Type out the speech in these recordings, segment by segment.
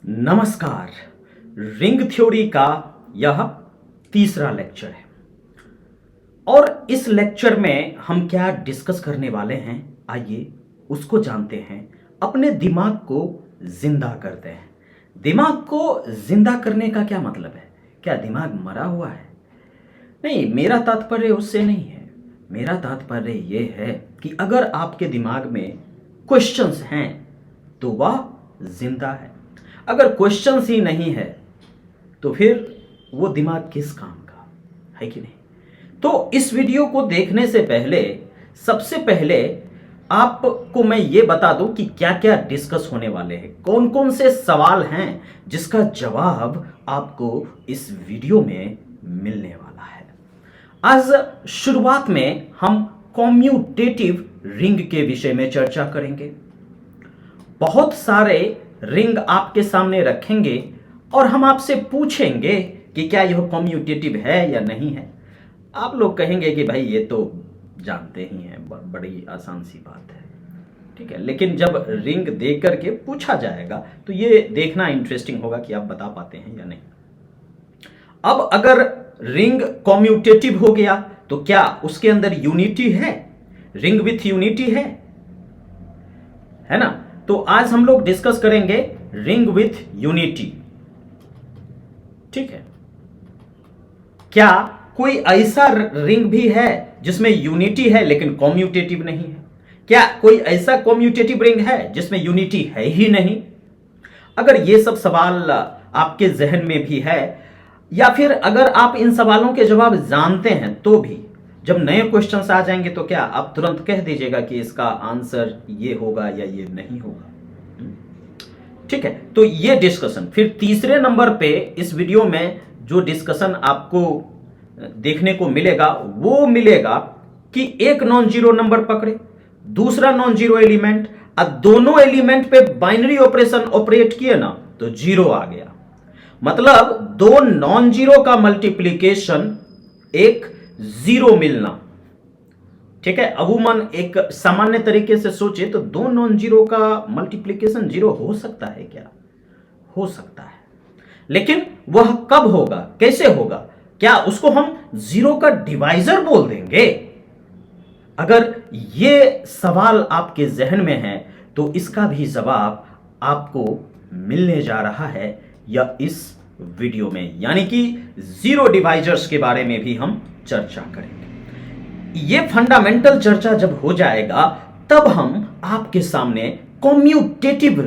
नमस्कार। Ring theory का यह तीसरा लेक्चर है और इस लेक्चर में हम क्या डिस्कस करने वाले हैं, आइए उसको जानते हैं। अपने दिमाग को जिंदा करते हैं। दिमाग को जिंदा करने का क्या मतलब है? क्या दिमाग मरा हुआ है? नहीं, मेरा तात्पर्य उससे नहीं है। मेरा तात्पर्य यह है कि अगर आपके दिमाग में क्वेश्चंस हैं तो वह जिंदा है। अगर क्वेश्चंस ही नहीं है तो फिर वो दिमाग किस काम का है, कि नहीं? तो इस वीडियो को देखने से पहले सबसे पहले आपको मैं ये बता दूं कि क्या क्या डिस्कस होने वाले हैं, कौन कौन से सवाल हैं जिसका जवाब आपको इस वीडियो में मिलने वाला है। आज शुरुआत में हम कॉम्यूटेटिव रिंग के विषय में चर्चा करेंगे। बहुत सारे रिंग आपके सामने रखेंगे और हम आपसे पूछेंगे कि क्या यह कॉम्यूटेटिव है या नहीं है। आप लोग कहेंगे कि भाई ये तो जानते ही हैं, बड़ी आसान सी बात है, ठीक है। लेकिन जब रिंग दे करके पूछा जाएगा तो ये देखना इंटरेस्टिंग होगा कि आप बता पाते हैं या नहीं। अब अगर रिंग कॉम्यूटेटिव हो गया तो क्या उसके अंदर यूनिटी है? रिंग विथ यूनिटी है ना? तो आज हम लोग डिस्कस करेंगे रिंग विथ यूनिटी, ठीक है। क्या कोई ऐसा रिंग भी है जिसमें यूनिटी है लेकिन कॉम्यूटेटिव नहीं है? क्या कोई ऐसा कॉम्यूटेटिव रिंग है जिसमें यूनिटी है ही नहीं? अगर ये सब सवाल आपके जहन में भी है या फिर अगर आप इन सवालों के जवाब जानते हैं तो भी जब नए क्वेश्चंस आ जाएंगे तो क्या आप तुरंत कह दीजिएगा कि इसका आंसर ये होगा या ये नहीं होगा, ठीक है। तो ये डिस्कशन फिर तीसरे नंबर पे इस वीडियो में जो डिस्कशन आपको देखने को मिलेगा वो मिलेगा कि एक नॉन जीरो नंबर पकड़े, दूसरा नॉन जीरो एलिमेंट, और दोनों एलिमेंट पे बाइनरी ऑपरेशन ऑपरेट किए ना तो जीरो आ गया। मतलब दो नॉन जीरो का मल्टीप्लीकेशन एक जीरो मिलना, ठीक है। अमूमन एक सामान्य तरीके से सोचे तो दो नॉन जीरो का मल्टीप्लिकेशन जीरो हो सकता है क्या? हो सकता है, लेकिन वह कब होगा, कैसे होगा? क्या उसको हम जीरो का डिवाइजर बोल देंगे? अगर ये सवाल आपके जहन में है तो इसका भी जवाब आपको मिलने जा रहा है या इस वीडियो में, यानी कि जीरो डिवाइजर्स के बारे में भी हम चर्चा करेंगे। ये फंडामेंटल चर्चा जब हो जाएगा तब हम आपके सामने कॉम्यूटेटिव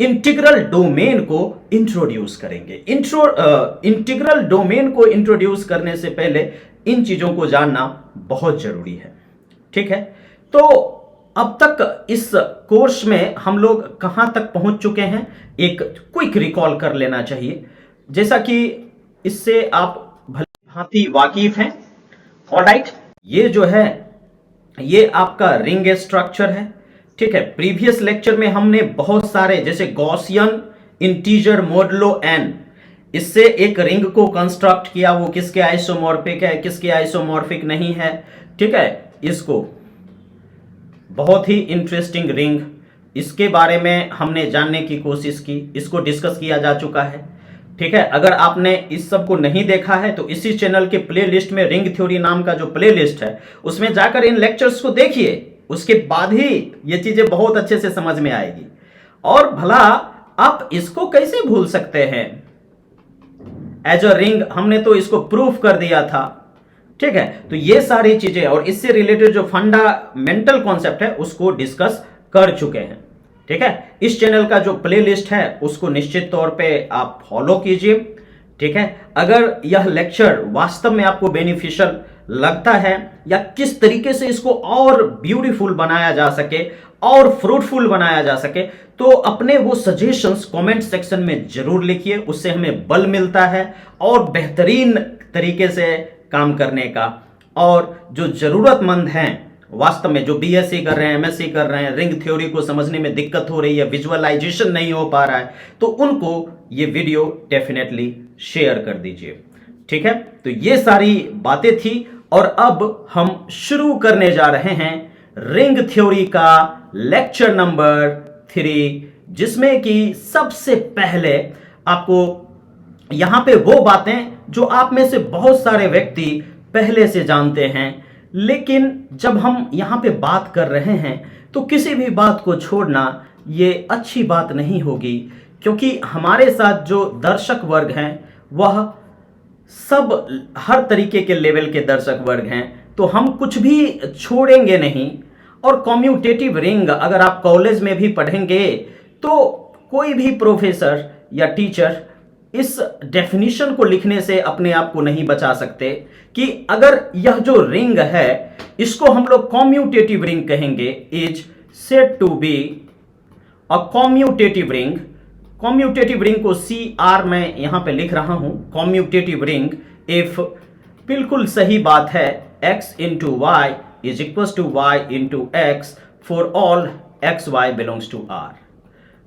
इंटीग्रल डोमेन को इंट्रोड्यूस करेंगे। इंटीग्रल डोमेन को इंट्रोड्यूस करने से पहले इन चीजों को जानना बहुत जरूरी है, ठीक है। तो अब तक इस कोर्स में हम लोग कहां तक पहुंच चुके हैं, एक क्विक रिकॉल कर लेना चाहिए, जैसा कि इससे आप भांति वाकिफ हैं। ऑलराइट, ये जो है ये आपका रिंग स्ट्रक्चर है, ठीक है। प्रीवियस लेक्चर में हमने बहुत सारे जैसे गॉसियन इंटीजर मॉडुलो एन, इससे एक रिंग को कंस्ट्रक्ट किया, वो किसके आइसोमॉर्फिक है, किसके आइसोमॉर्फिक नहीं है, ठीक है। इसको बहुत ही इंटरेस्टिंग रिंग, इसके बारे में हमने जानने की कोशिश की, इसको डिस्कस किया जा चुका है, ठीक है। अगर आपने इस सब को नहीं देखा है तो इसी चैनल के प्लेलिस्ट में रिंग थ्योरी नाम का जो प्लेलिस्ट है उसमें जाकर इन लेक्चर्स को देखिए, उसके बाद ही ये चीजें बहुत अच्छे से समझ में आएगी। और भला आप इसको कैसे भूल सकते हैं? एज अ रिंग हमने तो इसको प्रूफ कर दिया था, ठीक है। तो ये सारी चीजें और इससे रिलेटेड जो फंडामेंटल कॉन्सेप्ट है उसको डिस्कस कर चुके हैं, ठीक है। इस चैनल का जो प्लेलिस्ट है उसको निश्चित तौर पे आप फॉलो कीजिए, ठीक है। अगर यह लेक्चर वास्तव में आपको बेनिफिशियल लगता है या किस तरीके से इसको और ब्यूटीफुल बनाया जा सके और फ्रूटफुल बनाया जा सके तो अपने वो सजेशंस कमेंट सेक्शन में जरूर लिखिए, उससे हमें बल मिलता है और बेहतरीन तरीके से काम करने का। और जो जरूरतमंद हैं वास्तव में, जो बीएससी कर रहे हैं, एमएससी कर रहे हैं, रिंग थ्योरी को समझने में दिक्कत हो रही है, विजुअलाइजेशन नहीं हो पा रहा है, तो उनको ये वीडियो डेफिनेटली शेयर कर दीजिए, ठीक है। तो ये सारी बातें थी और अब हम शुरू करने जा रहे हैं रिंग थ्योरी का लेक्चर नंबर 3, जिसमें कि सबसे पहले आपको यहां पे वो बातें जो आप में से बहुत सारे व्यक्ति पहले से जानते हैं, लेकिन जब हम यहां पे बात कर रहे हैं तो किसी भी बात को छोड़ना ये अच्छी बात नहीं होगी, क्योंकि हमारे साथ जो दर्शक वर्ग हैं वह सब हर तरीके के लेवल के दर्शक वर्ग हैं, तो हम कुछ भी छोड़ेंगे नहीं। और कॉम्यूटेटिव रिंग अगर आप कॉलेज में भी पढ़ेंगे तो कोई भी प्रोफेसर या टीचर इस डेफिनेशन को लिखने से अपने आप को नहीं बचा सकते कि अगर यह जो रिंग है इसको हम लोग कॉम्यूटेटिव रिंग कहेंगे, is said to be a commutative ring. Commutative ring को CR मैं यहां पे लिख रहा हूं, कॉम्यूटेटिव रिंग इफ बिल्कुल सही बात है x into Y is equal to Y into X for all X Y belongs to R।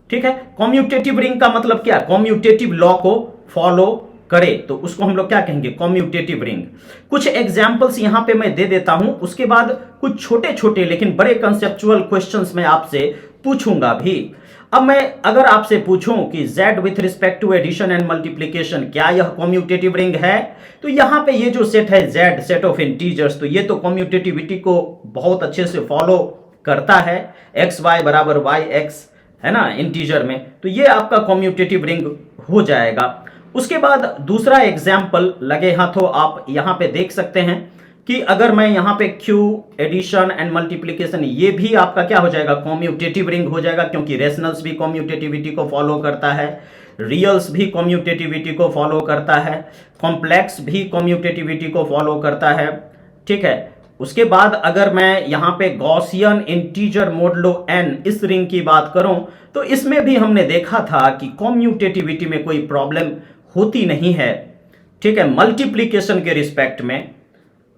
ठीक है, कॉम्यूटेटिव रिंग का मतलब क्या? कॉम्यूटेटिव लॉ को फॉलो करे तो उसको हम लोग क्या कहेंगे? Commutative ring. कुछ एग्जांपल्स यहां पे मैं दे देता हूं, उसके बाद कुछ छोटे छोटे लेकिन बड़े कंसेप्चुअल क्वेश्चंस मैं आपसे पूछूंगा भी। अब मैं अगर आपसे पूछूं कि z with respect to addition and multiplication क्या यह कॉम्यूटेटिव रिंग है, तो यहां पे ये जो सेट है z, सेट ऑफ इंटीजर्स, तो ये तो कॉम्यूटेटिविटी को बहुत अच्छे से फॉलो करता है। एक्स वाई बराबर वाई एक्स है ना इंटीजर में, तो ये आपका कॉम्यूटेटिव रिंग हो जाएगा। उसके बाद दूसरा एग्जाम्पल लगे हाथों आप यहां पे देख सकते हैं कि अगर मैं यहां पे Q एडिशन एंड मल्टीप्लीकेशन, ये भी आपका क्या हो जाएगा? कॉम्यूटेटिव रिंग हो जाएगा, क्योंकि रेशनल्स भी कॉम्यूटेटिविटी को फॉलो करता है, रियल्स भी कॉम्यूटेटिविटी को फॉलो करता है, कॉम्प्लेक्स भी कॉम्यूटेटिविटी को फॉलो करता है। ठीक है, उसके बाद अगर मैं यहां पे गॉसियन इंटीजर मोडुलो n इस रिंग की बात करूं तो इसमें भी हमने देखा था कि कॉम्यूटेटिविटी में कोई प्रॉब्लम होती नहीं है। ठीक है, मल्टीप्लीकेशन के रिस्पेक्ट में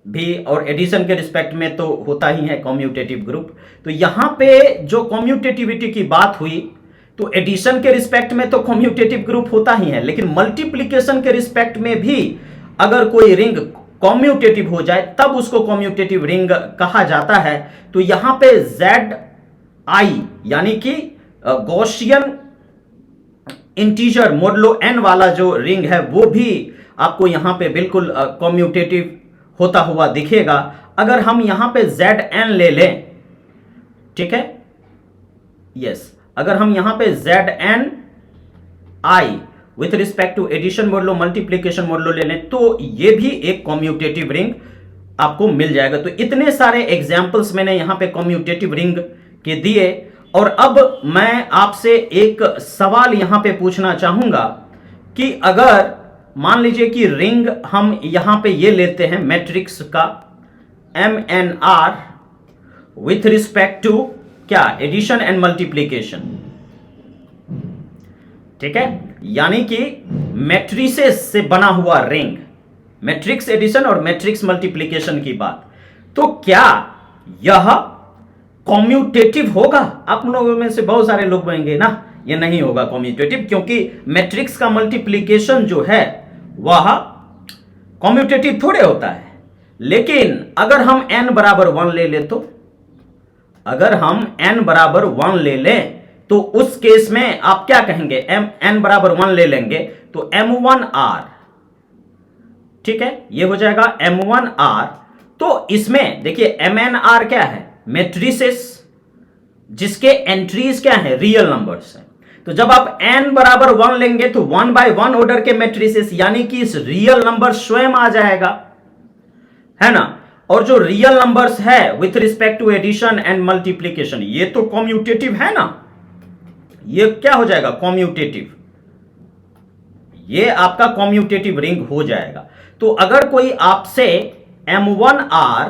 भी और एडिशन के रिस्पेक्ट में तो होता ही है कॉम्यूटेटिव ग्रुप। तो यहां पे जो कॉम्यूटेटिविटी की बात हुई तो एडिशन के रिस्पेक्ट में तो कॉम्यूटेटिव ग्रुप होता ही है, लेकिन मल्टीप्लीकेशन के रिस्पेक्ट में भी अगर कोई रिंग कॉम्यूटेटिव हो जाए तब उसको कॉम्यूटेटिव रिंग कहा जाता है। तो यहां पे ZI यानी कि गॉसियन इंटीजर मोडुलो n वाला जो रिंग है वो भी आपको यहां पे बिल्कुल कॉम्यूटेटिव होता हुआ दिखेगा। अगर हम यहां पे Zn ले लें, ठीक है, यस, अगर हम यहां पे Zn I with respect to addition modulo multiplication modulo ले लें तो ये भी एक कॉम्यूटेटिव रिंग आपको मिल जाएगा। तो इतने सारे एग्जाम्पल्स मैंने यहां पे कॉम्यूटेटिव रिंग के दिए। और अब मैं आपसे एक सवाल यहां पे पूछना चाहूंगा कि अगर मान लीजिए कि रिंग हम यहां पे ये लेते हैं मैट्रिक्स का MNR विथ रिस्पेक्ट टू क्या? Addition and multiplication. ठीक है, यानी कि मैट्रिसेस से बना हुआ रिंग, मैट्रिक्स एडिशन और मैट्रिक्स मल्टीप्लीकेशन की बात, तो क्या यह कॉम्यूटेटिव होगा? आप लोगों में से बहुत सारे लोग बोलेंगे ना ये नहीं होगा कॉम्यूटेटिव, क्योंकि मैट्रिक्स का मल्टीप्लीकेशन जो है वह कॉम्यूटेटिव थोड़े होता है। लेकिन अगर हम n बराबर 1 ले ले तो, अगर हम n बराबर 1 ले लें तो उस केस में आप क्या कहेंगे? n बराबर 1 ले लेंगे तो M1R, ठीक है, ये हो जाएगा M1R। तो इसमें देखिए MNR क्या है? मैट्रिसेस जिसके एंट्रीज क्या है? रियल नंबर्स हैं। तो जब आप n बराबर 1 लेंगे तो 1 बाय 1 ऑर्डर के मैट्रिसेस यानी कि इस रियल नंबर स्वयं आ जाएगा, है ना। और जो रियल नंबर्स है with respect to addition and multiplication ये तो कॉम्यूटेटिव है ना, ये क्या हो जाएगा? कॉम्यूटेटिव, ये आपका कॉम्यूटेटिव रिंग हो जाएगा। तो अगर कोई आपसे M1R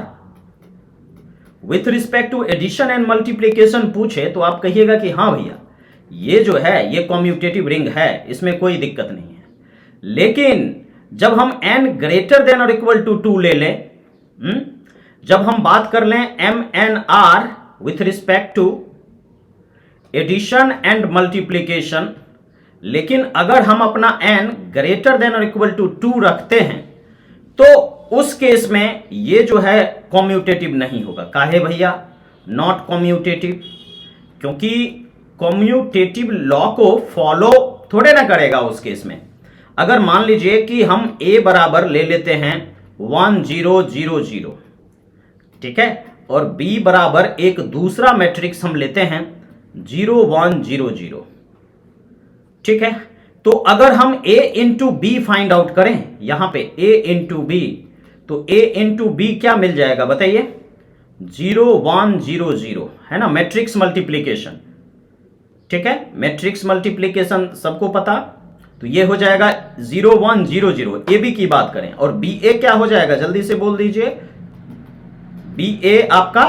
with respect to addition and multiplication पूछे तो आप कहिएगा कि हाँ भैया ये जो है ये कॉम्यूटेटिव रिंग है, इसमें कोई दिक्कत नहीं है। लेकिन जब हम n ग्रेटर देन और इक्वल टू 2 ले लें, जब हम बात कर लें MNR with respect to addition and multiplication, लेकिन अगर हम अपना n ग्रेटर देन और इक्वल टू 2 रखते हैं तो उस केस में ये जो है कॉम्यूटेटिव नहीं होगा। काहे भैया नॉट कॉम्यूटेटिव? क्योंकि कॉम्यूटेटिव लॉ को फॉलो थोड़े ना करेगा उस केस में। अगर मान लीजिए कि हम a बराबर ले लेते हैं 1 0 0 0, ठीक है, और b बराबर एक दूसरा मैट्रिक्स हम लेते हैं 0 1 0 0, ठीक है। तो अगर हम a into B find out करें यहां पे a इंटू बी, तो a इंटू बी क्या मिल जाएगा बताइए? 0 1 0 0, है ना, मैट्रिक्स मल्टीप्लीकेशन, ठीक है, मैट्रिक्स मल्टीप्लीकेशन सबको पता। तो ये हो जाएगा 0 1 0 0, ए बी की बात करें, और बी ए क्या हो जाएगा जल्दी से बोल दीजिए? बी ए आपका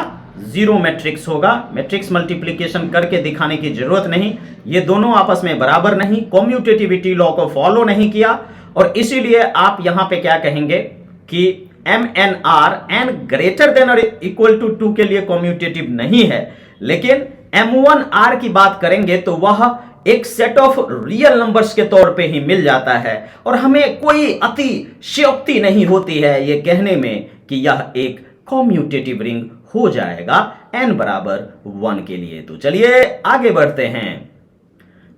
जीरो मैट्रिक्स होगा। मैट्रिक्स मल्टीप्लीकेशन करके दिखाने की जरूरत नहीं, ये दोनों आपस में बराबर नहीं, कॉम्यूटेटिविटी लॉ को फॉलो नहीं किया, और इसीलिए आप यहां पे क्या कहेंगे कि M N R N greater than और इक्वल टू 2 के लिए कॉम्यूटेटिव नहीं है। लेकिन M1R की बात करेंगे तो वह एक सेट ऑफ रियल नंबर्स के तौर पे ही मिल जाता है, और हमें कोई अतिशयोक्ति नहीं होती है ये कहने में कि यह एक कॉम्यूटेटिव रिंग हो जाएगा n बराबर 1 के लिए। तो चलिए आगे बढ़ते हैं,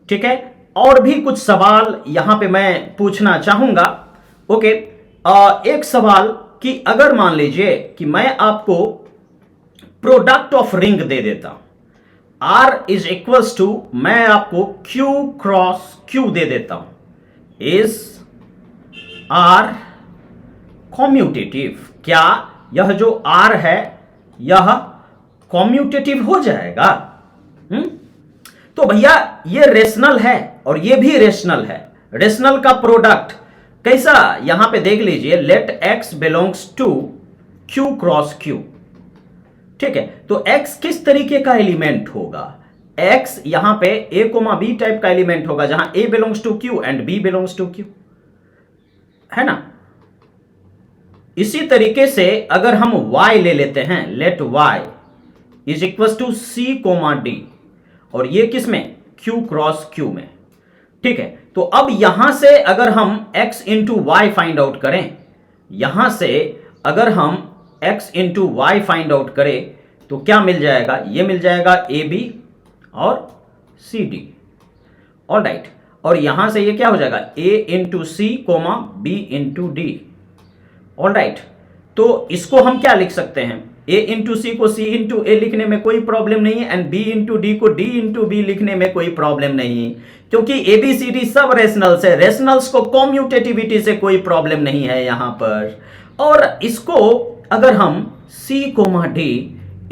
ठीक है। और भी कुछ सवाल यहां पे मैं पूछना चाहूंगा। ओके, एक सवाल कि अगर मान लीजिए कि मैं आपको प्रोडक्ट ऑफ रिंग दे देता हूं, R इज इक्वल्स टू, मैं आपको Q क्रॉस Q दे देता हूं, इज R कॉम्यूटेटिव? क्या यह जो R है यह कॉम्यूटेटिव हो जाएगा? तो भैया ये रेशनल है और ये भी रेशनल है। रेशनल का प्रोडक्ट कैसा, यहां पे देख लीजिए, let x belongs to Q cross Q, ठीक है। तो x किस तरीके का एलिमेंट होगा? x यहां पे a b टाइप का एलिमेंट होगा, जहां a belongs to Q and b belongs to Q, है ना। इसी तरीके से अगर हम y ले लेते हैं, let y is equal to c d, और ये किस में? Q क्रॉस Q में, ठीक है। तो अब यहां से अगर हम x into Y find out करें, यहां से अगर हम x into Y find out करें तो क्या मिल जाएगा? ये मिल जाएगा ए बी और सी डी, ऑल राइट। और यहां से ये क्या हो जाएगा? a into C comma B into D, all right. तो इसको हम क्या लिख सकते हैं? a इंटू सी को c इंटू ए लिखने में कोई प्रॉब्लम नहीं है, एंड b इंटू डी को d इंटू बी लिखने में कोई प्रॉब्लम नहीं है, क्योंकि ए बी सी डी सब रेशनल्स है। रेशनल्स को कॉम्यूटेटिविटी से कोई प्रॉब्लम नहीं है यहां पर। और इसको अगर हम c कोमा डी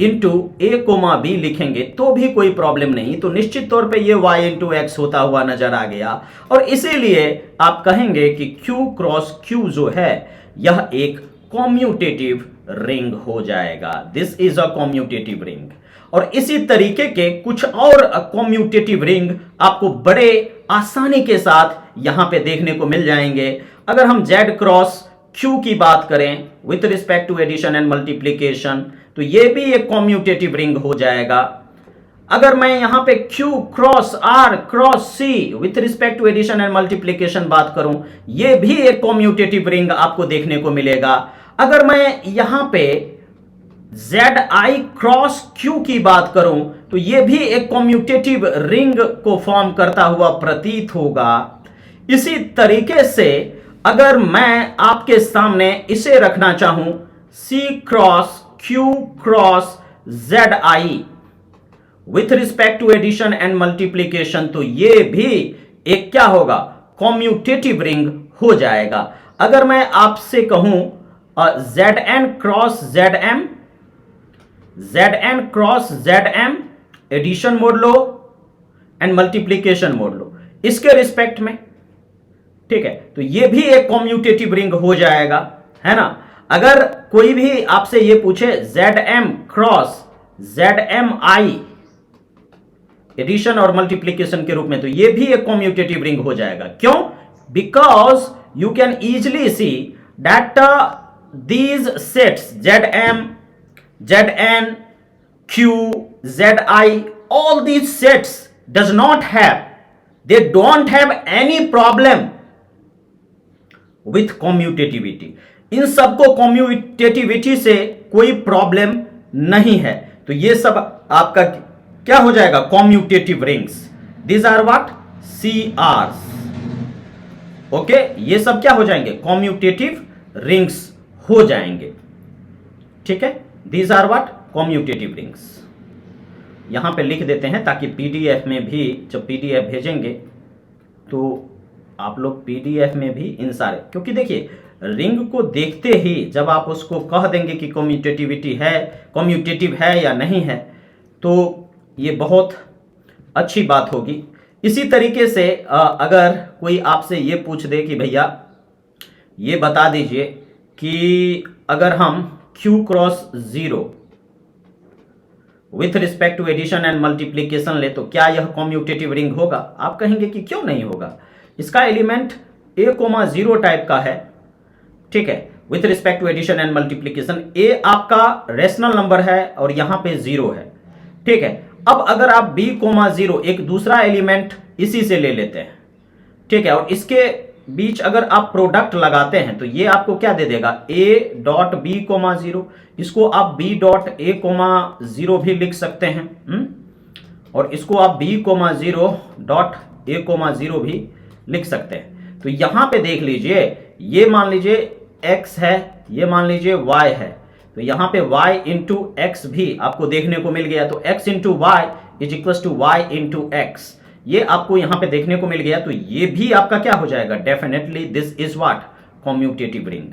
इंटू ए कोमा बी लिखेंगे तो भी कोई प्रॉब्लम नहीं, तो निश्चित तौर पे ये y इंटू एक्स होता हुआ नजर आ गया, और इसीलिए आप कहेंगे कि q क्रॉस q जो है यह एक कॉम्यूटेटिव रिंग हो जाएगा। This is a commutative ring. और इसी तरीके के कुछ और कॉम्यूटेटिव रिंग आपको बड़े आसानी के साथ यहां पे देखने को मिल जाएंगे। अगर हम z क्रॉस q की बात करें with respect to addition and multiplication, तो ये भी एक कॉम्यूटेटिव रिंग हो जाएगा। अगर मैं यहां पे q cross r cross c with respect to addition and multiplication बात करूं, ये भी एक कॉम्यूटेटिव रिंग आपको देखने को मिलेगा। अगर मैं यहां पे zi क्रॉस q की बात करूं तो ये भी एक कॉम्यूटेटिव रिंग को फॉर्म करता हुआ प्रतीत होगा। इसी तरीके से अगर मैं आपके सामने इसे रखना चाहूं c cross q cross zi with respect to addition and multiplication, तो ये भी एक क्या होगा? कॉम्यूटेटिव रिंग हो जाएगा। अगर मैं आपसे कहूं zn cross zm, zn cross zm एडिशन मोड लो एंड मल्टीप्लीकेशन मोड लो इसके रिस्पेक्ट में, ठीक है, तो ये भी एक कॉम्यूटेटिव रिंग हो जाएगा, है ना। अगर कोई भी आपसे ये पूछे zm क्रॉस zmi एडिशन और मल्टीप्लीकेशन के रूप में, तो ये भी एक कॉम्यूटेटिव रिंग हो जाएगा। क्यों? Because you can easily see that these sets zm, zn, q, zi, all these sets does not have, they don't have any problem with commutativity. इन सबको कॉम्यूटेटिविटी से कोई प्रॉब्लम नहीं है। तो ये सब आपका क्या हो जाएगा, commutative rings. These are what, CRs। Okay, ये सब क्या हो जाएंगे, कॉम्यूटेटिव रिंग्स हो जाएंगे। ठीक है, these are what, commutative rings. यहां पे लिख देते हैं ताकि पीडीएफ में भी जब पीडीएफ भेजेंगे तो आप लोग पीडीएफ में भी इन सारे, क्योंकि देखिए रिंग को देखते ही जब आप उसको कह देंगे कि कॉम्यूटेटिव है या नहीं है, तो ये बहुत अच्छी बात होगी। इसी तरीके से अगर कोई आपसे ये पूछ दे कि भैया ये बता दीजिए कि अगर हम Q cross 0 with respect to addition and multiplication ले तो क्या यह कॉम्यूटेटिव रिंग होगा? आप कहेंगे कि क्यों नहीं होगा, इसका एलिमेंट A,0 टाइप का है। ठीक है, with respect to addition and multiplication, A आपका रेशनल नंबर है और यहां पे 0 है। ठीक है, अब अगर आप B,0 एक दूसरा एलिमेंट इसी से ले लेते हैं, ठीक है, और इसके बीच अगर आप प्रोडक्ट लगाते हैं तो ये आपको क्या दे देगा, A.B,0। इसको आप B.A,0 भी लिख सकते हैं, और इसको आप B,0.A,0 भी लिख सकते हैं। तो यहां पे देख लीजिए, ये मान लीजिए x है, ये मान लीजिए y है, तो यहां पे y इंटू एक्स भी आपको देखने को मिल गया। तो x into Y is equal to y into X, ये आपको यहां पे देखने को मिल गया। तो ये भी आपका क्या हो जाएगा, definitely this is what, commutative ring.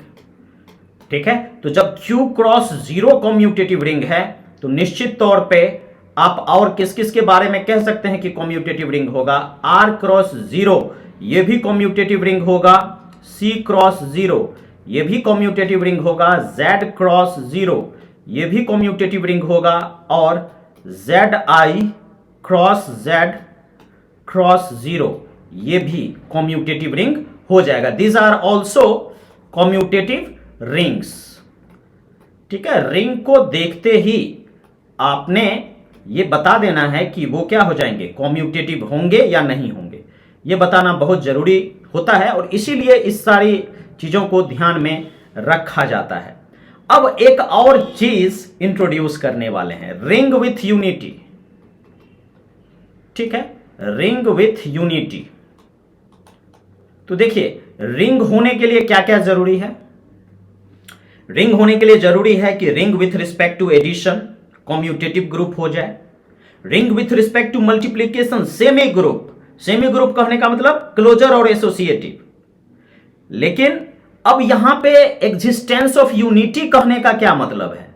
ठीक है, तो जब Q क्रॉस 0 कॉम्यूटेटिव रिंग है तो निश्चित तौर पे आप और किस किस के बारे में कह सकते हैं कि कॉम्यूटेटिव रिंग होगा, R क्रॉस 0 ये भी कॉम्यूटेटिव रिंग होगा, C क्रॉस 0 ये भी कॉम्यूटेटिव रिंग होगा, Z क्रॉस 0 ये भी कॉम्यूटेटिव रिंग होगा, और ZI क्रॉस Z क्रॉस 0 ये भी कॉम्यूटेटिव रिंग हो जाएगा। These are also commutative rings. ठीक है, रिंग को देखते ही आपने ये बता देना है कि वो क्या हो जाएंगे, कॉम्यूटेटिव होंगे या नहीं होंगे, ये बताना बहुत जरूरी होता है, और इसीलिए इस सारी चीजों को ध्यान में रखा जाता है। अब एक और चीज इंट्रोड्यूस करने वाले हैं, रिंग विथ यूनिटी। ठीक है, रिंग विथ यूनिटी। तो देखिए रिंग होने के लिए क्या क्या जरूरी है, रिंग होने के लिए जरूरी है कि ring with respect to addition commutative group हो जाए, ring with respect to multiplication semigroup, semigroup कहने का मतलब क्लोजर और एसोसिएटिव। लेकिन अब यहां पे एग्जिस्टेंस ऑफ यूनिटी कहने का क्या मतलब है?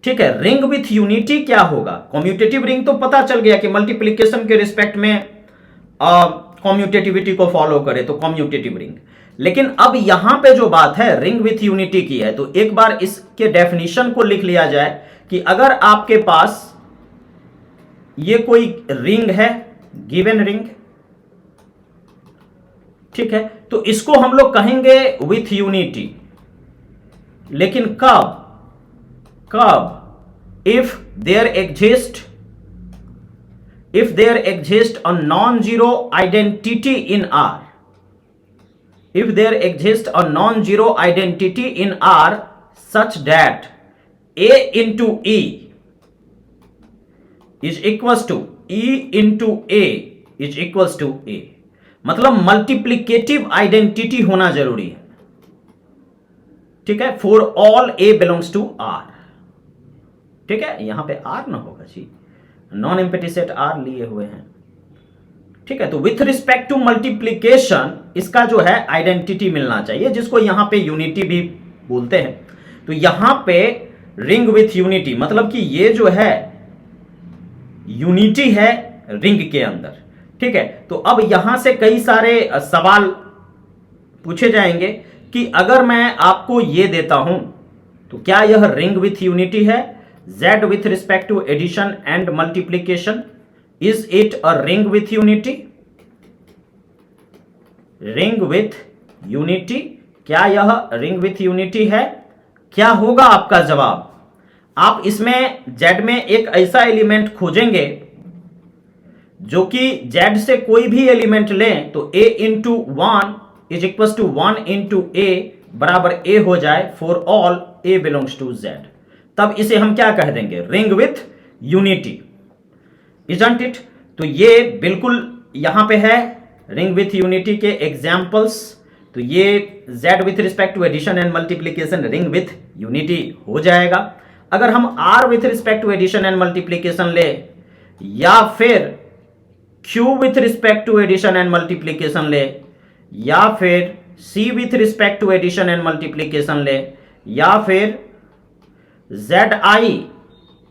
ठीक है, रिंग विथ यूनिटी क्या होगा, कॉम्यूटेटिव रिंग तो पता चल गया कि मल्टीप्लीकेशन के रिस्पेक्ट में कॉम्यूटेटिविटी को फॉलो करे तो कॉम्यूटेटिव रिंग। लेकिन अब यहां पे जो बात है रिंग विथ यूनिटी की है, तो एक बार इसके डेफिनेशन को लिख लिया जाए कि अगर आपके पास ये कोई रिंग है, गिवन रिंग, ठीक है, तो इसको हम लोग कहेंगे विथ यूनिटी। लेकिन कब if there exist a non zero identity in R, if there exists a non-zero identity in R such that A into E is equals to E into A is equals to A, मतलब multiplicative identity होना जरूरी है। ठीक है, for all A belongs to R। ठीक है, यहां पे R ना होगा जी, नॉन एम्प्टी सेट R लिए हुए हैं। ठीक है, तो विथ रिस्पेक्ट टू मल्टीप्लीकेशन इसका जो है आइडेंटिटी मिलना चाहिए, जिसको यहां पे यूनिटी भी बोलते हैं। तो यहां पे रिंग विथ यूनिटी मतलब कि ये जो है यूनिटी है रिंग के अंदर। ठीक है, तो अब यहां से कई सारे सवाल पूछे जाएंगे कि अगर मैं आपको ये देता हूं तो क्या यह रिंग विथ यूनिटी है, Z with respect to addition and multiplication, is it a ring with unity? Ring with unity, क्या यह रिंग विथ यूनिटी है? क्या होगा आपका जवाब? आप इसमें Z में एक ऐसा एलिमेंट खोजेंगे जो कि Z से कोई भी एलिमेंट लें तो A into 1 is equal to 1 into A बराबर A हो जाए for all A belongs to Z। तब इसे हम क्या कह देंगे, ring with unity. Isn't it? तो ये बिल्कुल यहां पे है रिंग विथ यूनिटी के एग्जाम्पल्स। तो ये z with respect to addition and multiplication ring with unity हो जाएगा। अगर हम r with respect to addition and multiplication ले, या फिर q with respect to addition and multiplication ले, या फिर c with respect to addition and multiplication ले, या फिर zi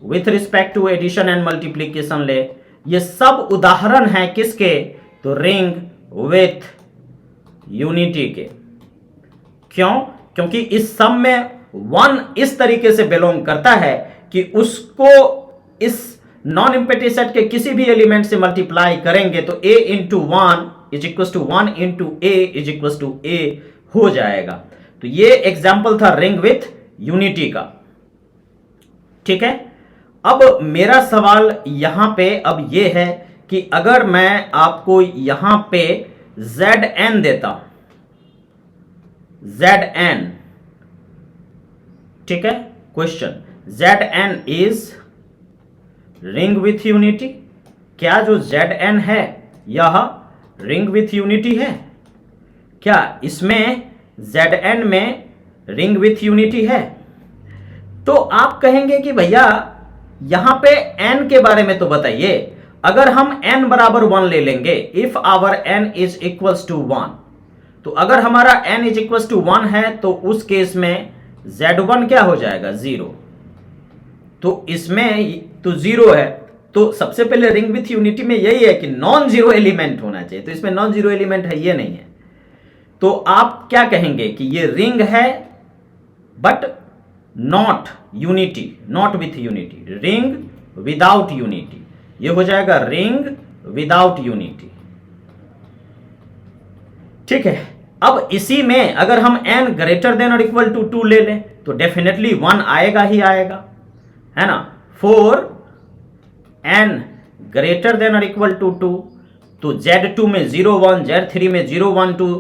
with respect to addition and multiplication ले, ये सब उदाहरण हैं किसके? तो रिंग विथ यूनिटी के। क्यों? क्योंकि इस सब में वन इस तरीके से बिलोंग करता है कि उसको इस नॉन एम्प्टी सेट के किसी भी एलिमेंट से मल्टीप्लाई करेंगे तो a into one is equal to one into A is equal to A हो जाएगा। तो ये एग्जाम्पल था रिंग विथ यूनिटी का। ठीक है, अब मेरा सवाल यहां पे अब ये है कि अगर मैं आपको यहां पे Zn देता हूं, Zn, ठीक है, question, Zn is ring with unity? क्या जो Zn है यह रिंग विथ यूनिटी है? क्या इसमें Zn में रिंग विथ यूनिटी है? तो आप कहेंगे कि भैया यहां पे n के बारे में तो बताइए। अगर हम n बराबर 1 ले लेंगे, if our n is equals to 1, तो अगर हमारा n इज इक्वल्स टू 1 है तो उस केस में z1 क्या हो जाएगा? 0। तो इसमें तो 0 है, तो सबसे पहले रिंग विथ यूनिटी में यही है कि नॉन जीरो एलिमेंट होना चाहिए, तो इसमें नॉन जीरो एलिमेंट है, ये नहीं है। तो आप क्या कहेंगे कि ये रिंग है but not unity, not with unity, ring without unity, ये हो जाएगा रिंग विदाउट यूनिटी। ठीक है, अब इसी में अगर हम n ग्रेटर देन और इक्वल टू 2 ले लें तो डेफिनेटली 1 आएगा ही आएगा, है ना। फॉर n ग्रेटर देन और इक्वल टू 2, तो Z2 में 0 1, Z3 में 0 1 2।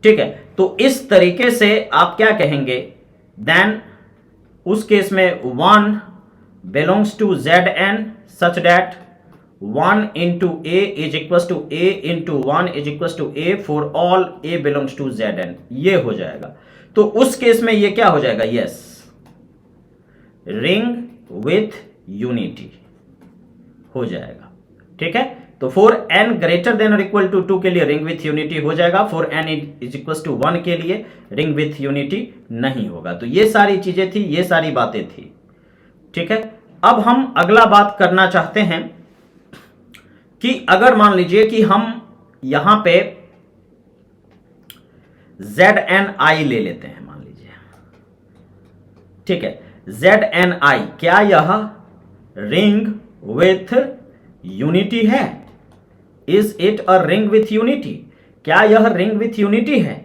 ठीक है, तो इस तरीके से आप क्या कहेंगे? देन उस केस में 1 belongs to Zn such that 1 into a is equals to a into 1 is equals to a for all a belongs to Zn, ये हो जाएगा। तो उस केस में ये क्या हो जाएगा? यस, रिंग विथ यूनिटी हो जाएगा। ठीक है, तो फॉर n ग्रेटर देन और इक्वल टू 2 के लिए रिंग विथ यूनिटी हो जाएगा, for n is equal to 1 के लिए रिंग विथ यूनिटी नहीं होगा। तो ये सारी चीजें थी, ये सारी बातें थी। ठीक है, अब हम अगला बात करना चाहते हैं कि अगर मान लीजिए कि हम यहां पे Zni ले लेते हैं, मान लीजिए, ठीक है, Zni, क्या यह रिंग विथ यूनिटी है? Is it a ring with unity? क्या यह रिंग विथ यूनिटी है?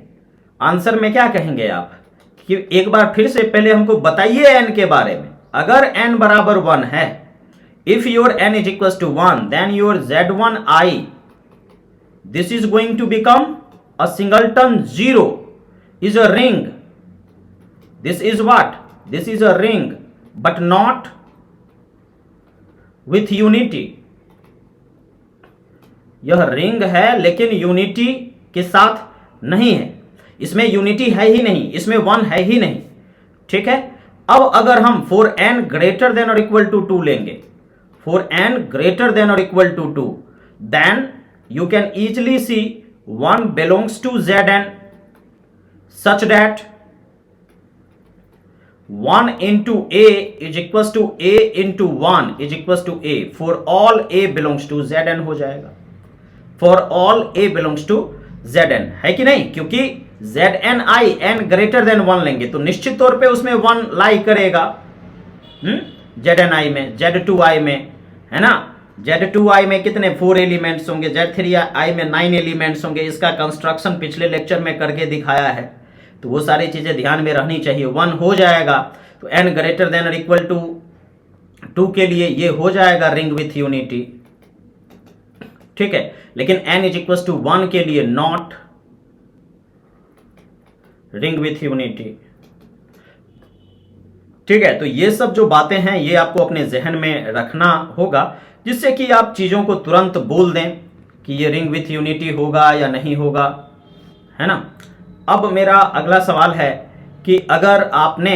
आंसर में क्या कहेंगे आप कि एक बार फिर से पहले हमको बताइए n के बारे में। अगर n बराबर 1 है, if your n is equals to 1, then your Z1i, this is going to become a singleton 0, is a ring. This is what? This is a ring, but not with unity. यह ring है लेकिन unity के साथ नहीं है, इसमें unity है ही नहीं, इसमें 1 है ही नहीं। ठीक है, अब अगर हम फॉर n ग्रेटर देन और इक्वल टू 2 लेंगे, for n greater than or equal to 2, then you can easily see 1 belongs to Zn such that 1 into a is equals to a into 1 is equals to a, for all a belongs to Zn हो जाएगा, for all a belongs to Zn, है कि नहीं? क्योंकिZni n greater than 1 लेंगे तो निश्चित तौर पे उसमें 1 लाई करेगा Zni में, Z2i में, है ना। Z2i में कितने 4 एलिमेंट्स होंगे, Z3i में 9 एलिमेंट्स होंगे। इसका कंस्ट्रक्शन पिछले लेक्चर में करके दिखाया है, तो वो सारी चीजें ध्यान में रहनी चाहिए। 1 हो जाएगा तो n ग्रेटर देन और इक्वल टू 2 के लिए ये हो जाएगा रिंग विथ यूनिटी। ठीक है, लेकिन n इज इक्वल टू 1 के लिए नॉट रिंग विथ यूनिटी। ठीक है, तो ये सब जो बातें हैं ये आपको अपने जहन में रखना होगा, जिससे कि आप चीज़ों को तुरंत बोल दें कि ये रिंग विथ यूनिटी होगा या नहीं होगा, है ना। अब मेरा अगला सवाल है कि अगर आपने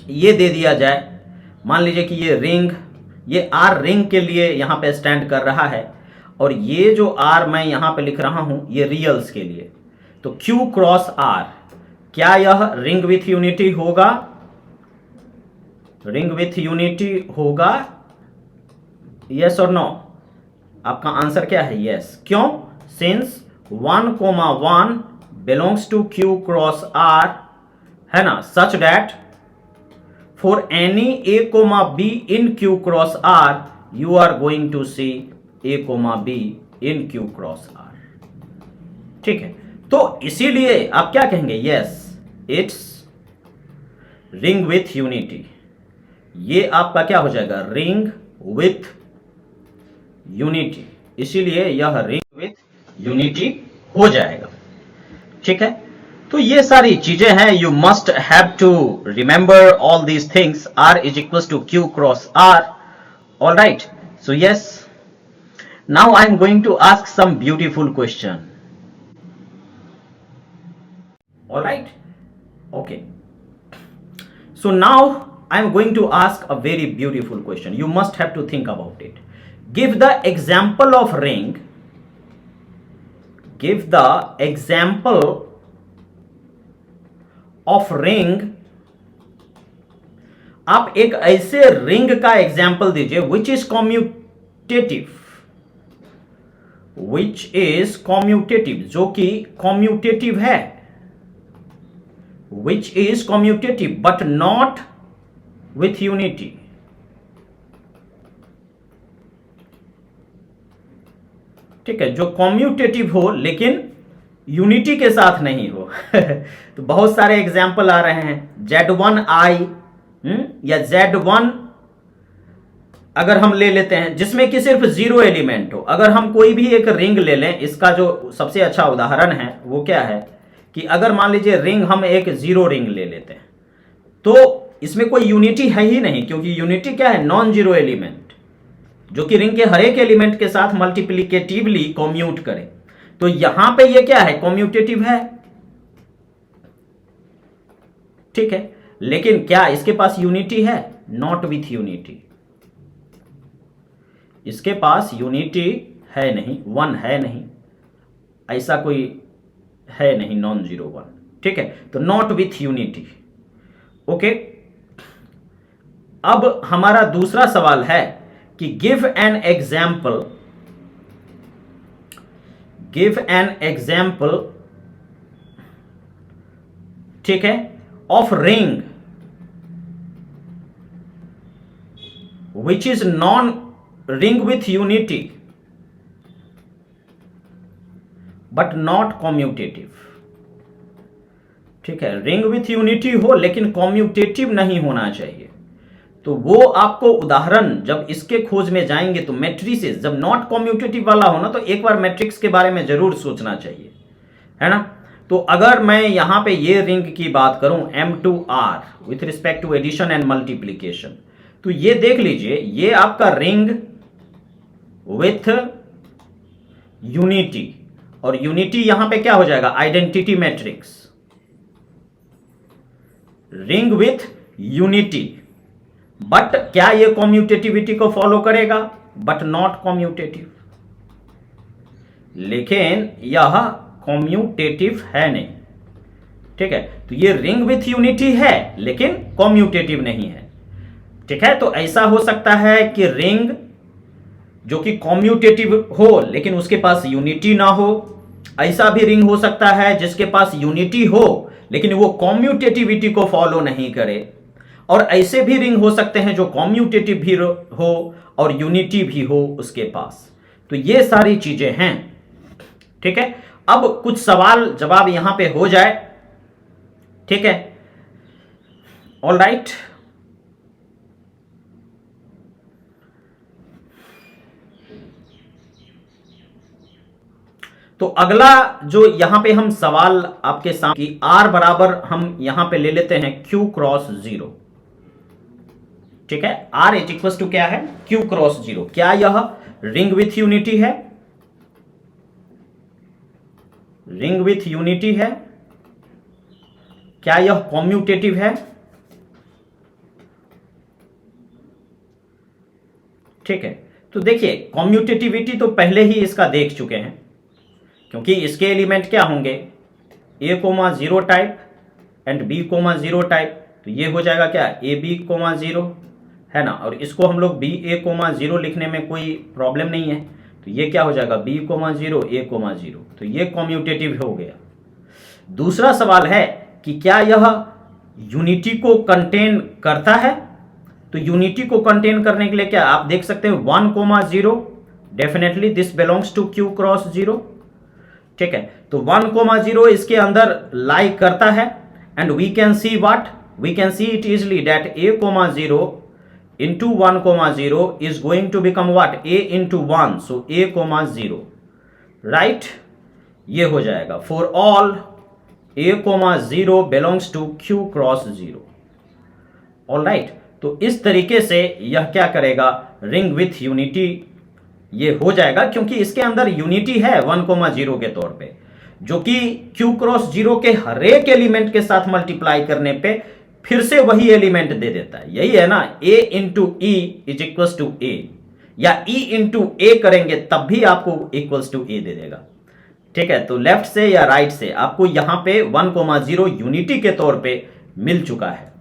ये दे दिया जाए, मान लीजिए कि ये आर रिंग के लिए यहां पे स्टैंड कर रहा है, और ये जो आर मैं यहां पे लिख रहा हूं ये रियल्स के लिए, तो क्यू क्रॉस आर, क्या यह रिंग विथ यूनिटी होगा? रिंग विथ यूनिटी होगा, यस और नो? आपका आंसर क्या है? यस। क्यों? Since 1,1 belongs to Q cross R, है ना, such that for any a comma b in q cross r you are going to see a comma b in q cross r। ठीक है, तो इसीलिए आप क्या कहेंगे? Yes, it's ring with unity. ये आपका क्या हो जाएगा? रिंग विथ यूनिटी, इसीलिए यह रिंग विथ यूनिटी हो जाएगा। ठीक है, तो ये सारी चीजें हैं, you must have to remember all these things. R is equal to Q cross R। All right, so yes, now I am going to ask some beautiful question. All right, okay, so now I am going to ask a very beautiful question. You must have to think about it. Give the example of ring. Give the example of ring. आप एक ऐसे ring का example दीजिए which is commutative, which is commutative, जो कि commutative है, which is commutative but not with unity। ठीक है, जो कॉम्यूटेटिव हो लेकिन यूनिटी के साथ नहीं हो। तो बहुत सारे एग्जाम्पल आ रहे हैं, Z1i या Z1 अगर हम ले लेते हैं जिसमें कि सिर्फ 0 एलिमेंट हो। अगर हम कोई भी एक रिंग ले लें, इसका जो सबसे अच्छा उदाहरण है वो क्या है कि अगर मान लीजिए रिंग हम एक 0 रिंग ले लेते हैं, तो इसमें कोई यूनिटी है ही नहीं, क्योंकि यूनिटी क्या है? नॉन जीरो एलिमेंट, जो कि रिंग के हर एक एलिमेंट के साथ मल्टीप्लिकेटिवली कॉम्यूट करे। तो यहां पे ये क्या है? कॉम्यूटेटिव है। ठीक है, लेकिन क्या इसके पास यूनिटी है? नॉट विथ यूनिटी, इसके पास यूनिटी है नहीं, वन है नहीं, ऐसा कोई है नहीं, नॉन जीरो वन। ठीक है, तो नॉट विथ यूनिटी। ओके, अब हमारा दूसरा सवाल है कि give an example, give an example, ठीक है, of ring which is non ring with unity but not commutative. ठीक है, रिंग विथ यूनिटी हो लेकिन कॉम्यूटेटिव नहीं होना चाहिए। तो वो आपको उदाहरण जब इसके खोज में जाएंगे तो मैट्रिसेस जब नॉट कॉम्यूटेटिव वाला हो ना, तो एक बार मैट्रिक्स के बारे में जरूर सोचना चाहिए, है ना। तो अगर मैं यहां पे ये रिंग की बात करूं M2R with respect to addition and multiplication, तो ये देख लीजिए, ये आपका रिंग विथ यूनिटी, और यूनिटी यहां पे क्या हो जाएगा? Identity matrix. Ring with unity, but क्या ये कॉम्यूटेटिविटी को फॉलो करेगा? बट नॉट कॉम्यूटेटिव, लेकिन यह कॉम्यूटेटिव है नहीं। ठीक है, तो ये रिंग विथ यूनिटी है लेकिन कॉम्यूटेटिव नहीं है। ठीक है, तो ऐसा हो सकता है कि रिंग जो कि कॉम्यूटेटिव हो लेकिन उसके पास यूनिटी ना हो। ऐसा भी रिंग हो सकता है जिसके पास यूनिटी हो लेकिन वो कॉम्यूटेटिविटी को फॉलो नहीं करे। और ऐसे भी रिंग हो सकते हैं जो कॉम्यूटेटिव भी हो और यूनिटी भी हो उसके पास। तो ये सारी चीजें हैं। ठीक है, अब कुछ सवाल जवाब यहां पे हो जाए। ठीक है, ऑल राइट, तो अगला जो यहां पे हम सवाल आपके सामने कि R बराबर हम यहां पे ले लेते हैं Q क्रॉस 0। ठीक है, R इज इक्वल टू क्या है, Q क्रॉस 0। क्या यह रिंग विथ यूनिटी है, रिंग विथ यूनिटी है? क्या यह कॉम्यूटेटिव है? ठीक है, तो देखिए कॉम्यूटेटिविटी तो पहले ही इसका देख चुके हैं, क्योंकि इसके एलिमेंट क्या होंगे, a comma 0 type and b comma 0 type. तो ये हो जाएगा क्या, ए बी कोमा 0 है ना, और इसको हम लोग बी ए कोमा 0 लिखने में कोई प्रॉब्लम नहीं है। तो ये क्या हो जाएगा, b कोमा 0 a कोमा 0। तो ये कॉम्यूटेटिव हो गया। दूसरा सवाल है कि क्या यह यूनिटी को कंटेन करता है? तो यूनिटी को कंटेन करने के लिए क्या आप देख सकते हैं 1 comma 0, definitely this belongs to Q cross 0। ठीक है, तो 1 कोमा 0 इसके अंदर लाई करता है and we can see what, we can see it easily that a comma 0 into 1 comma 0 is going to become what, a into 1, so a comma 0, right? ये हो जाएगा for all a comma 0 belongs to Q cross 0, all right? तो इस तरीके से यह क्या करेगा, रिंग विथ यूनिटी ये हो जाएगा, क्योंकि इसके अंदर यूनिटी है 1 कोमा 0 के तौर पे, जो कि Q क्रॉस 0 के हर एक एलिमेंट के साथ मल्टीप्लाई करने पे फिर से वही एलिमेंट दे देता है। यही है ना, a into E is equals to A, या e इंटू ए करेंगे तब भी आपको इक्वल्स टू ए दे देगा। ठीक है, तो लेफ्ट से या राइट से आपको यहां पे 1 कोमा 0 यूनिटी के तौर पे मिल चुका है।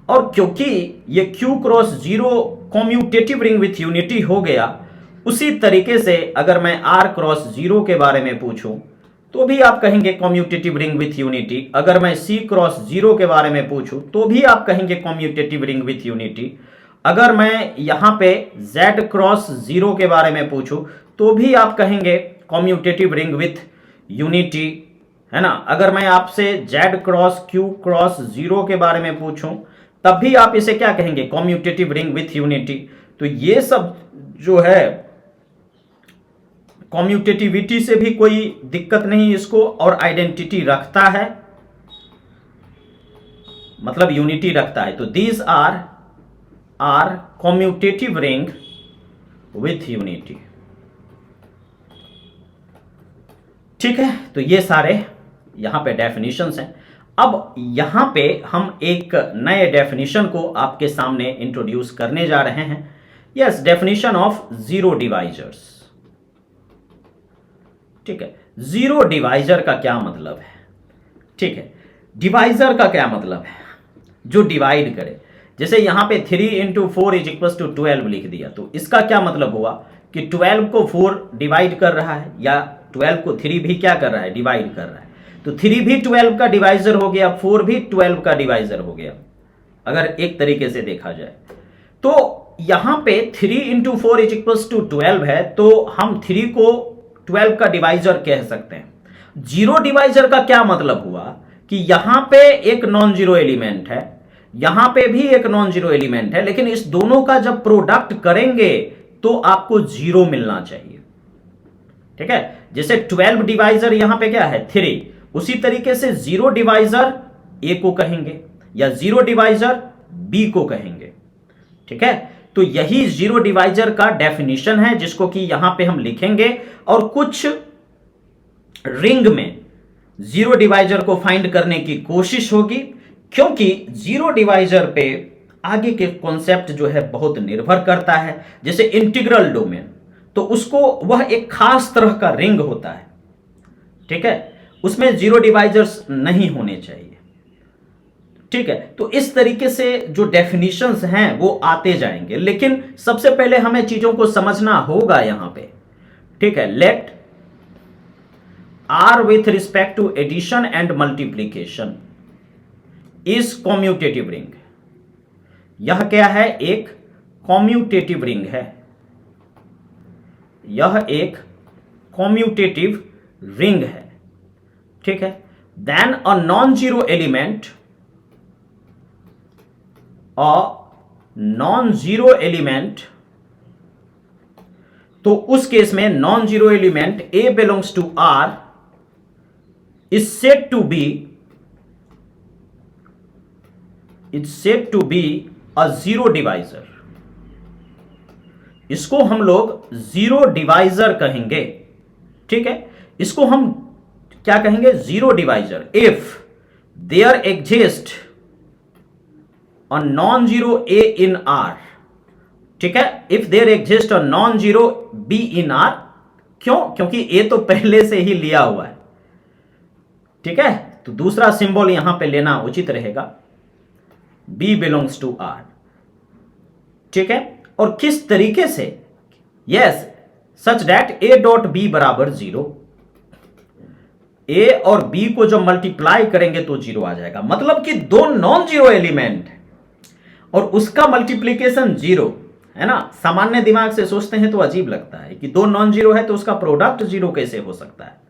और क्योंकि ये Q cross 0 commutative ring with unity हो गया, उसी तरीके से अगर मैं R क्रॉस 0 के बारे में पूछूं तो भी आप कहेंगे कॉम्यूटेटिव रिंग विथ यूनिटी। अगर मैं C क्रॉस 0 के बारे में पूछूं तो भी आप कहेंगे कॉम्यूटेटिव रिंग विथ यूनिटी। अगर मैं यहां पे Z क्रॉस 0 के बारे में पूछूं तो भी आप कहेंगे कॉम्यूटेटिव रिंग विथ यूनिटी, है ना। अगर मैं आपसे Z क्रॉस Q क्रॉस 0 के बारे में पूछूं तब भी आप इसे क्या कहेंगे, कॉम्यूटेटिव रिंग विथ यूनिटी। तो ये सब जो है कॉम्यूटेटिविटी से भी कोई दिक्कत नहीं इसको, और आइडेंटिटी रखता है, मतलब यूनिटी रखता है। तो these are commutative ring with unity. ठीक है, तो ये सारे यहां पे डेफिनेशंस हैं। अब यहां पे हम एक नए डेफिनेशन को आपके सामने इंट्रोड्यूस करने जा रहे हैं। Yes, definition of zero divisors. ठीक है, जीरो डिवाइजर का क्या मतलब है? ठीक है, डिवाइजर का क्या मतलब है, जो डिवाइड करे। जैसे यहां पे 3 इंटू 4 इज इक्वल टू 12 लिख दिया, तो इसका क्या मतलब हुआ कि 12 को 4 डिवाइड कर रहा है, या 12 को 3 भी क्या कर रहा है, डिवाइड कर रहा है। तो 3 भी 12 का डिवाइजर हो गया, 4 भी 12 का डिवाइजर हो गया, अगर एक तरीके से देखा जाए। तो यहां पे 3 इंटू 4 इज इक्वल टू 12 है, तो हम 3 को 12 का डिवाइजर कह सकते हैं। जीरो डिवाइजर का क्या मतलब हुआ कि यहां पे एक नॉन जीरो एलिमेंट है, यहां पे भी एक नॉन जीरो एलिमेंट है, लेकिन इस दोनों का जब प्रोडक्ट करेंगे तो आपको जीरो मिलना चाहिए। ठीक है, जैसे 12 डिवाइजर यहां पे क्या है 3, उसी तरीके से जीरो डिवाइजर ए को कहेंगे या जीरो डिवाइजर बी को कहेंगे। ठीक है, तो यही जीरो डिवाइजर का डेफिनेशन है, जिसको कि यहां पे हम लिखेंगे, और कुछ रिंग में जीरो डिवाइजर को फाइंड करने की कोशिश होगी, क्योंकि जीरो डिवाइजर पे आगे के कॉन्सेप्ट जो है बहुत निर्भर करता है। जैसे इंटीग्रल डोमेन, तो उसको वह एक खास तरह का रिंग होता है। ठीक है, उसमें जीरो डिवाइजर्स नहीं होने चाहिए। ठीक है, तो इस तरीके से जो डेफिनेशंस हैं वो आते जाएंगे, लेकिन सबसे पहले हमें चीजों को समझना होगा यहां पे। ठीक है, let R with respect to addition and multiplication is commutative ring. यह क्या है, एक कॉम्यूटेटिव रिंग है, यह एक कॉम्यूटेटिव रिंग है। ठीक है, then a non zero element, non zero element, तो उस केस में non zero element a belongs to R is said to be a zero divisor. इसको हम लोग जीरो डिवाइजर कहेंगे, ठीक है। इसको हम क्या कहेंगे? Zero divisor. If there exist a non zero a in R, ठीक है। If there exist a non zero b in R, क्यों? क्योंकि ए तो पहले से ही लिया हुआ है, ठीक है। तो दूसरा सिंबल यहां पे लेना उचित रहेगा, बी बिलोंग्स टू आर, ठीक है। और किस तरीके से? Yes, such that a dot b बराबर जीरो। ए और बी को जब मल्टीप्लाई करेंगे तो जीरो आ जाएगा, मतलब कि दो नॉन जीरो एलिमेंट और उसका मल्टीप्लीकेशन जीरो है ना। सामान्य दिमाग से सोचते हैं तो अजीब लगता है कि दो नॉन जीरो है तो उसका प्रोडक्ट जीरो कैसे हो सकता है।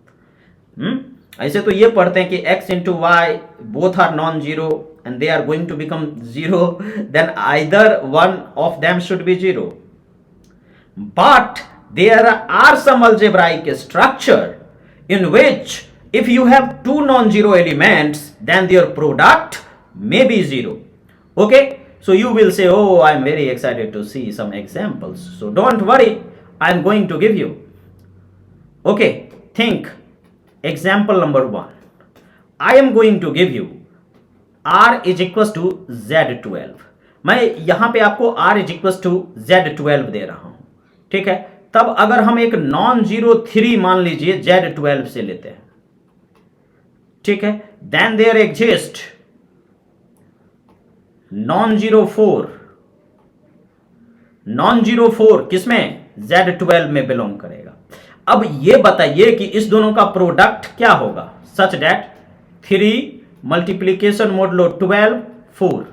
ऐसे तो ये पढ़ते हैं कि x into y both are non zero and they are going to become zero, then either one of them should be zero. But there are some algebraic structure in which if you have two non-zero elements, then their product may be zero. Okay, so you will say, oh, I am very excited to see some examples. So don't worry, I am going to give you. Okay, think example number 1. I am going to give you R is equal to Z12। मैं यहां पे आपको R is equal to Z12 दे रहा हूं, ठीक है। तब अगर हम एक नॉन जीरो 3 मान लीजिए Z12 से लेते हैं, ठीक है। Then there exist non zero 4। Non zero 4 किसमें? Z12 में बिलोंग करेगा। अब ये बताइए कि इस दोनों का प्रोडक्ट क्या होगा, सच दैट 3 मल्टीप्लीकेशन मोडुलो 12 4।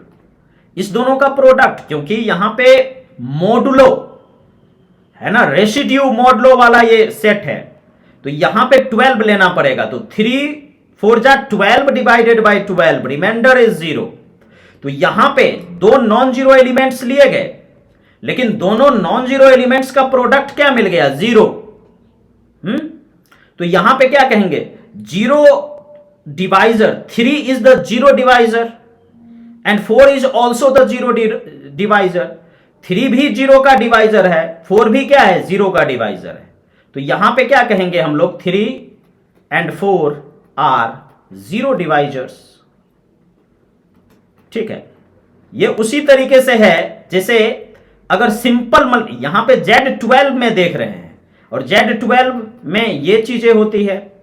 इस दोनों का प्रोडक्ट, क्योंकि यहां पे मोडुलो है ना, रेसिड्यू मोडुलो वाला ये सेट है, तो यहां पे 12 लेना पड़ेगा। तो 3 4 जा 12 डिवाइडेड बाय 12, रिमाइंडर इज 0। तो यहां पे दो नॉन जीरो एलिमेंट्स लिए गए, लेकिन दोनों नॉन जीरो एलिमेंट्स का प्रोडक्ट क्या मिल गया? 0। तो यहां पे क्या कहेंगे? Zero divisor, 3 is the zero divisor and 4 is also the zero divisor। 3 भी जीरो का डिवाइजर है, 4 भी क्या है? जीरो का डिवाइजर है। तो यहां पे क्या कहेंगे हम लोग? 3 and 4 आर जीरो डिवाइजर्स, ठीक है। ये उसी तरीके से है जैसे अगर सिंपल यहां पे Z12 में देख रहे हैं, और Z12 में ये चीजें होती है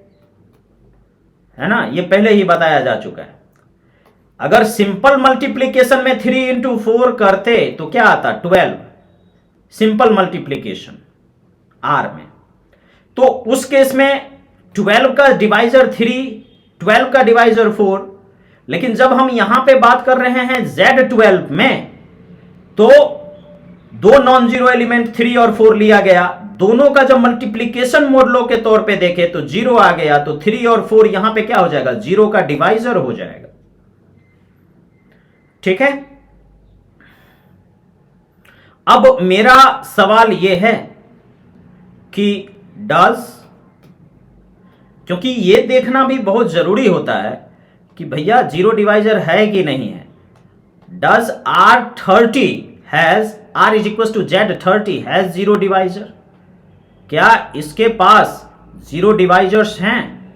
ना, ये पहले ही बताया जा चुका है। अगर सिंपल मल्टीप्लीकेशन में 3 इंटू 4 करते तो क्या आता? 12 सिंपल मल्टीप्लीकेशन आर में। तो उस केस में 12 का डिवाइजर 3, 12 का डिवाइजर 4। लेकिन जब हम यहां पे बात कर रहे हैं Z12 में, तो दो नॉन जीरो एलिमेंट 3 और 4 लिया गया, दोनों का जब मल्टीप्लीकेशन मोडुलो के तौर पे देखे तो 0 आ गया। तो 3 और 4 यहां पे क्या हो जाएगा? 0 का डिवाइजर हो जाएगा, ठीक है। अब मेरा सवाल यह है कि डज, क्योंकि यह देखना भी बहुत जरूरी होता है कि भैया जीरो डिवाइजर है कि नहीं है। Does R30 has R is equal to Z30 has zero divisor? क्या इसके पास जीरो डिवाइजर्स हैं?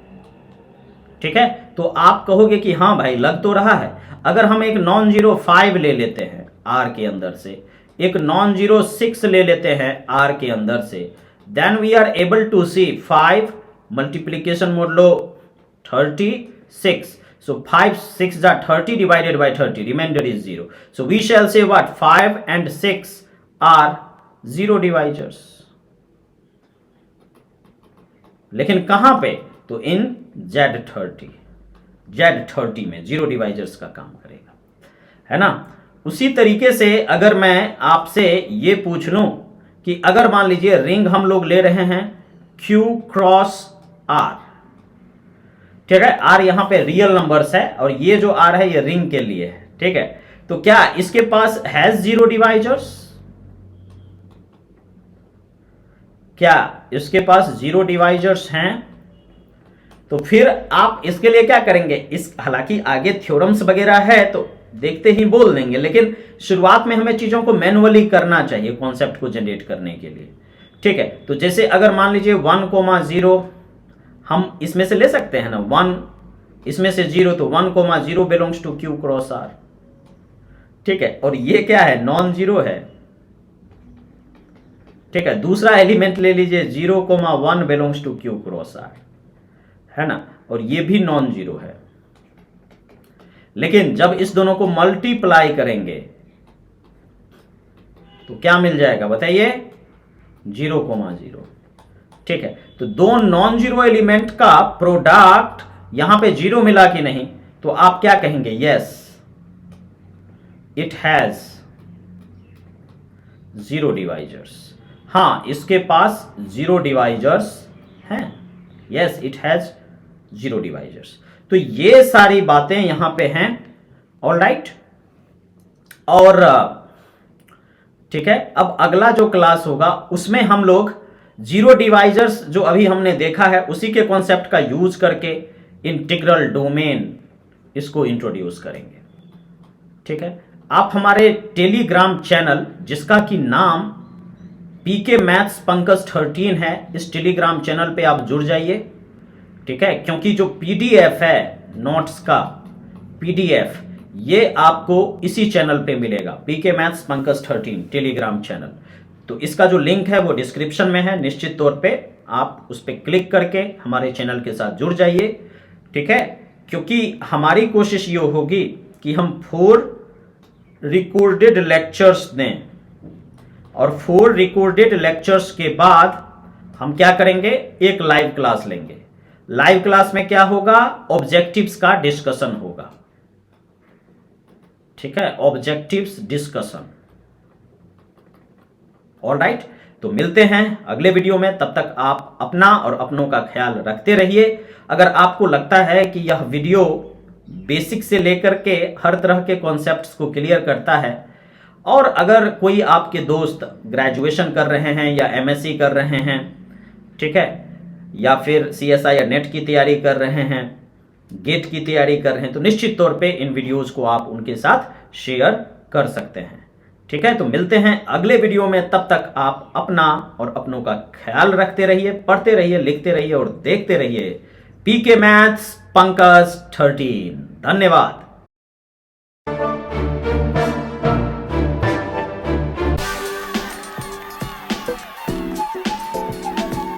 ठीक है, तो आप कहोगे कि हाँ भाई लग तो रहा है। अगर हम एक नॉन जीरो 5 ले लेते हैं R के अंदर से, एक नॉन जीरो 6 ले लेते हैं R के अंदर से, then we are able to see 5 multiplication modulo 36। So 5 6 are 30 divided by 30, remainder is 0. So we shall say what? 5 and 6 are zero divisors. लेकिन कहां पे? तो इन Z30 में जीरो डिवाइजर्स का काम करेगा, है ना। उसी तरीके से अगर मैं आपसे ये पूछ लूं कि अगर मान लीजिए रिंग हम लोग ले रहे हैं Q क्रॉस R, ठीक है, R यहां पे रियल नंबर्स है और ये जो R है ये रिंग के लिए है, ठीक है। तो क्या इसके पास हैज जीरो डिवाइजर्स? क्या इसके पास जीरो डिवाइजर्स हैं? तो फिर आप इसके लिए क्या करेंगे, इस हालांकि आगे थ्योरम्स वगैरह है तो देखते ही बोल देंगे, लेकिन शुरुआत में हमें चीजों को मैनुअली करना चाहिए कॉन्सेप्ट को जनरेट करने के लिए। ठीक है, तो जैसे अगर मान लीजिए 1,0 हम इसमें से ले सकते हैं ना, 1 इसमें से 0, तो 1,0 belongs to Q cross R। ठीक है, और ये क्या है, नॉन जीरो है। ठीक है, दूसरा एलिमेंट ले लीजिए 0,1 belongs to Q cross R, है ना, और ये भी नॉन जीरो है। लेकिन जब इस दोनों को मल्टीप्लाई करेंगे तो क्या मिल जाएगा बताइए, 0,0। ठीक है, तो दो नॉन जीरो एलिमेंट का प्रोडक्ट यहां पे 0 मिला कि नहीं, तो आप क्या कहेंगे, यस इट हैज 0 डिवाइजर्स। हाँ, इसके पास 0 डिवाइजर्स हैं, यस इट हैज 0 डिवाइजर्स। तो ये सारी बातें यहां पे हैं, ऑलराइट। और ठीक है, अब अगला जो क्लास होगा उसमें हम लोग 0 डिवाइजर्स जो अभी हमने देखा है उसी के कॉन्सेप्ट का यूज करके इंटीग्रल डोमेन इसको इंट्रोड्यूस करेंगे। ठीक है, आप हमारे टेलीग्राम चैनल जिसका कि नाम पीके मैथ्स पंकज 13 है, इस टेलीग्राम चैनल पे आप जुड़ जाइए। ठीक है, क्योंकि जो पीडीएफ है नोट्स का पीडीएफ ये आपको इसी चैनल पे मिलेगा, पीके मैथ्स पंकज 13 टेलीग्राम चैनल। तो इसका जो लिंक है वो डिस्क्रिप्शन में है, निश्चित तौर पे आप उस पर क्लिक करके हमारे चैनल के साथ जुड़ जाइए। ठीक है, क्योंकि हमारी कोशिश ये होगी कि हम 4 रिकॉर्डेड लेक्चर्स दें, और 4 रिकॉर्डेड लेक्चर्स के बाद हम क्या करेंगे, एक लाइव क्लास लेंगे। लाइव क्लास में क्या होगा, ऑब्जेक्टिव्स का डिस्कशन होगा। ठीक है, ऑब्जेक्टिव्स डिस्कशन, ऑलराइट। तो मिलते हैं अगले वीडियो में, तब तक आप अपना और अपनों का ख्याल रखते रहिए। अगर आपको लगता है कि यह वीडियो बेसिक से लेकर के हर तरह के कॉन्सेप्ट्स को क्लियर करता है, और अगर कोई आपके दोस्त ग्रेजुएशन कर रहे हैं या एमएससी कर रहे हैं, ठीक है, या फिर सीएसआई या नेट की तैयारी कर रहे हैं, गेट की तैयारी कर रहे हैं, तो निश्चित तौर पे इन वीडियोस को आप उनके साथ शेयर कर सकते हैं। ठीक है, तो मिलते हैं अगले वीडियो में, तब तक आप अपना और अपनों का ख्याल रखते रहिए, पढ़ते रहिए, लिखते रहिए और देखते रहिए पीके मैथ्स पंकज 13। धन्यवाद।